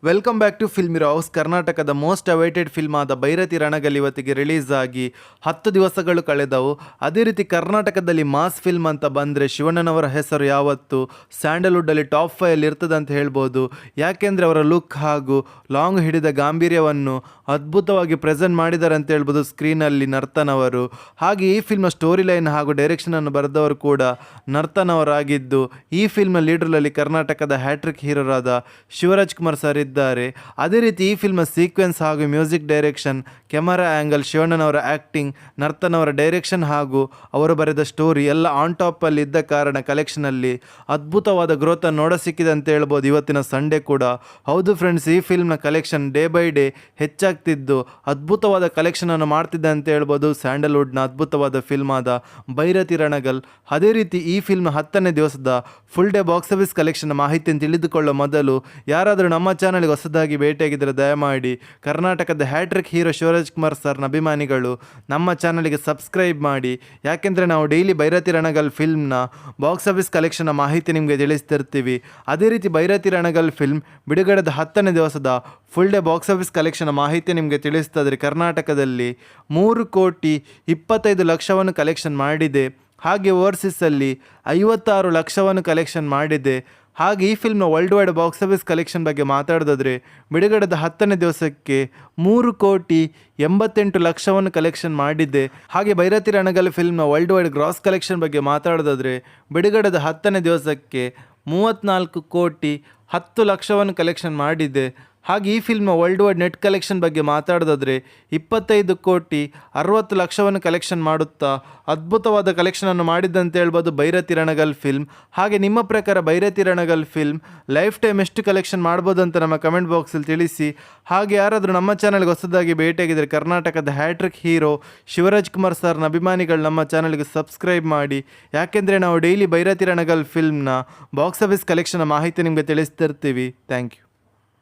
Welcome back to film house. ಕರ್ನಾಟಕದ most awaited film ಆದ ಭೈರತಿ ರಣಗಲ್ ಇವತ್ತಿಗೆ ರಿಲೀಸ್ ಆಗಿ 10 ದಿವಸಗಳು ಕಳೆದವು. ಅದೇ ರೀತಿ ಕರ್ನಾಟಕದಲ್ಲಿ ಮಾಸ್ ಫಿಲ್ಮ್ ಅಂತ ಬಂದರೆ ಶಿವಣ್ಣನವರ ಹೆಸರು ಯಾವತ್ತು ಸ್ಯಾಂಡಲ್ವುಡ್ಡಲ್ಲಿ ಟಾಪ್ 5 ಇರ್ತದೆ ಅಂತ ಹೇಳ್ಬೋದು. ಯಾಕೆಂದರೆ ಅವರ ಲುಕ್ ಹಾಗೂ ಲಾಂಗ್ ಹಿಡಿದ ಗಾಂಭೀರ್ಯವನ್ನು ಅದ್ಭುತವಾಗಿ ಪ್ರೆಸೆಂಟ್ ಮಾಡಿದ್ದಾರೆ ಅಂತ ಹೇಳ್ಬೋದು ಸ್ಕ್ರೀನಲ್ಲಿ ನರ್ತನವರು. ಹಾಗೆ ಈ ಫಿಲ್ಮ್ನ ಸ್ಟೋರಿ ಲೈನ್ ಹಾಗೂ ಡೈರೆಕ್ಷನನ್ನು ಬರೆದವರು ಕೂಡ ನರ್ತನವರಾಗಿದ್ದು, ಈ ಫಿಲ್ಮ್ನ ಲೀಡ್ರಲ್ಲಿ ಕರ್ನಾಟಕದ ಹ್ಯಾಟ್ರಿಕ್ ಹೀರೋರಾದ ಶಿವರಾಜ್ ಕುಮಾರ್ ಸರ್ ಇದ್ದಾರೆ. ಅದೇ ರೀತಿ ಈ ಫಿಲ್ಮ್ನ ಸೀಕ್ವೆನ್ಸ್ ಹಾಗೂ ಮ್ಯೂಸಿಕ್ ಡೈರೆಕ್ಷನ್, ಕೆಮರಾ ಆ್ಯಂಗಲ್, ಶಿವಣ್ಣನವರ ಆ್ಯಕ್ಟಿಂಗ್, ನರ್ತನವರ ಡೈರೆಕ್ಷನ್ ಹಾಗೂ ಅವರು ಬರೆದ ಸ್ಟೋರಿ ಎಲ್ಲ ಆನ್ ಟಾಪಲ್ಲಿ ಇದ್ದ ಕಾರಣ ಕಲೆಕ್ಷನಲ್ಲಿ ಅದ್ಭುತವಾದ ಗ್ರೋತನ್ನು ನೋಡ ಸಿಕ್ಕಿದೆ ಅಂತ ಹೇಳ್ಬೋದು ಇವತ್ತಿನ ಸಂಡೇ ಕೂಡ. ಹೌದು ಫ್ರೆಂಡ್ಸ್, ಈ ಫಿಲ್ಮ್ನ ಕಲೆಕ್ಷನ್ ಡೇ ಬೈ ಡೇ ಹೆಚ್ಚಾಗ್ತಿದ್ದು ಅದ್ಭುತವಾದ ಕಲೆಕ್ಷನನ್ನು ಮಾಡ್ತಿದ್ದೆ ಅಂತ ಹೇಳ್ಬೋದು ಸ್ಯಾಂಡಲ್ವುಡ್ನ ಅದ್ಭುತವಾದ ಫಿಲ್ಮ್ ಆದ ಭೈರತಿ ರಣಗಲ್. ಅದೇ ರೀತಿ ಈ ಫಿಲ್ಮ್ನ 10ನೇ ದಿವಸದ full day box office collection ಮಾಹಿತಿಯನ್ನು ತಿಳಿದುಕೊಳ್ಳೋ ಮೊದಲು ಯಾರಾದರೂ ನಮ್ಮ ಚಾನಲ್ಗೆ ಹೊಸದಾಗಿ ಭೇಟಿಯಾಗಿದ್ದರೆ ದಯಮಾಡಿ ಕರ್ನಾಟಕದ ಹ್ಯಾಟ್ರಿಕ್ ಹೀರೋ ಶಿವರಾಜ್ ಕುಮಾರ್ ಸರ್ನ ಅಭಿಮಾನಿಗಳು ನಮ್ಮ ಚಾನಲ್ಗೆ ಸಬ್ಸ್ಕ್ರೈಬ್ ಮಾಡಿ. ಯಾಕೆಂದರೆ ನಾವು ಡೈಲಿ ಭೈರತಿ ರಣಗಲ್ ಫಿಲ್ಮ್ನ ಬಾಕ್ಸ್ ಆಫೀಸ್ ಕಲೆಕ್ಷನ್ನ ಮಾಹಿತಿ ನಿಮಗೆ ತಿಳಿಸ್ತಿರ್ತೀವಿ. ಅದೇ ರೀತಿ ಭೈರತಿ ರಣಗಲ್ ಫಿಲ್ಮ್ ಬಿಡುಗಡೆದ 10ನೇ ದಿವಸದ full day box office collection ಮಾಹಿತಿ ನಿಮಗೆ ತಿಳಿಸ್ತಾದ್ರೆ ಕರ್ನಾಟಕದಲ್ಲಿ 3,25,00,000 ಕಲೆಕ್ಷನ್ ಮಾಡಿದೆ. ಹಾಗೆ ಓವರ್ಸೀಸಲ್ಲಿ 56 ಲಕ್ಷವನ್ನು ಕಲೆಕ್ಷನ್ ಮಾಡಿದೆ. ಹಾಗೆ ಈ ಫಿಲ್ಮ್ನ world wide box office collection ಬಗ್ಗೆ ಮಾತಾಡೋದಾದರೆ ಬಿಡುಗಡೆದ 10ನೇ ದಿವಸಕ್ಕೆ 3,88,00,000 ಕಲೆಕ್ಷನ್ ಮಾಡಿದೆ. ಹಾಗೆ ಭೈರತಿ ರಣಗಲ್ ಫಿಲ್ಮ್ನ ವರ್ಲ್ಡ್ ವೈಡ್ ಗ್ರಾಸ್ ಕಲೆಕ್ಷನ್ ಬಗ್ಗೆ ಮಾತಾಡೋದಾದರೆ ಬಿಡುಗಡೆದ 10ನೇ ದಿವಸಕ್ಕೆ 34,10,00,000 ಕಲೆಕ್ಷನ್ ಮಾಡಿದೆ. ಹಾಗೆ ಈ ಫಿಲ್ಮ್ನ ವರ್ಲ್ಡ್ ವೈಡ್ ನೆಟ್ ಕಲೆಕ್ಷನ್ ಬಗ್ಗೆ ಮಾತಾಡೋದಾದರೆ 25,60,00,000 ಕಲೆಕ್ಷನ್ ಮಾಡುತ್ತಾ ಅದ್ಭುತವಾದ ಕಲೆಕ್ಷನನ್ನು ಮಾಡಿದ್ದಂತ ಹೇಳ್ಬೋದು ಭೈರತಿ ರಣಗಲ್ ಫಿಲ್ಮ್. ಹಾಗೆ ನಿಮ್ಮ ಪ್ರಕಾರ Bhairathi Ranagal film lifetime ಎಷ್ಟು ಕಲೆಕ್ಷನ್ ಮಾಡ್ಬೋದು ಅಂತ ನಮ್ಮ ಕಮೆಂಟ್ ಬಾಕ್ಸಲ್ಲಿ ತಿಳಿಸಿ. ಹಾಗೆ ಯಾರಾದರೂ ನಮ್ಮ ಚಾನಲ್ಗೆ ಹೊಸದಾಗಿ ಭೇಟಿಯಾಗಿದ್ದರೆ ಕರ್ನಾಟಕದ ಹ್ಯಾಟ್ರಿಕ್ ಹೀರೋ ಶಿವರಾಜ್ ಕುಮಾರ್ ಸರ್ನ ಅಭಿಮಾನಿಗಳು ನಮ್ಮ ಚಾನಲ್ಗೆ ಸಬ್ಸ್ಕ್ರೈಬ್ ಮಾಡಿ. ಯಾಕೆಂದರೆ ನಾವು ಡೈಲಿ ಭೈರತಿ ರಣಗಲ್ ಫಿಲ್ಮ್ನ ಬಾಕ್ಸ್ ಆಫೀಸ್ ಕಲೆಕ್ಷನ್ ಮಾಹಿತಿ ನಿಮಗೆ ತಿಳಿಸ್ತಿರ್ತೀವಿ. Thank you.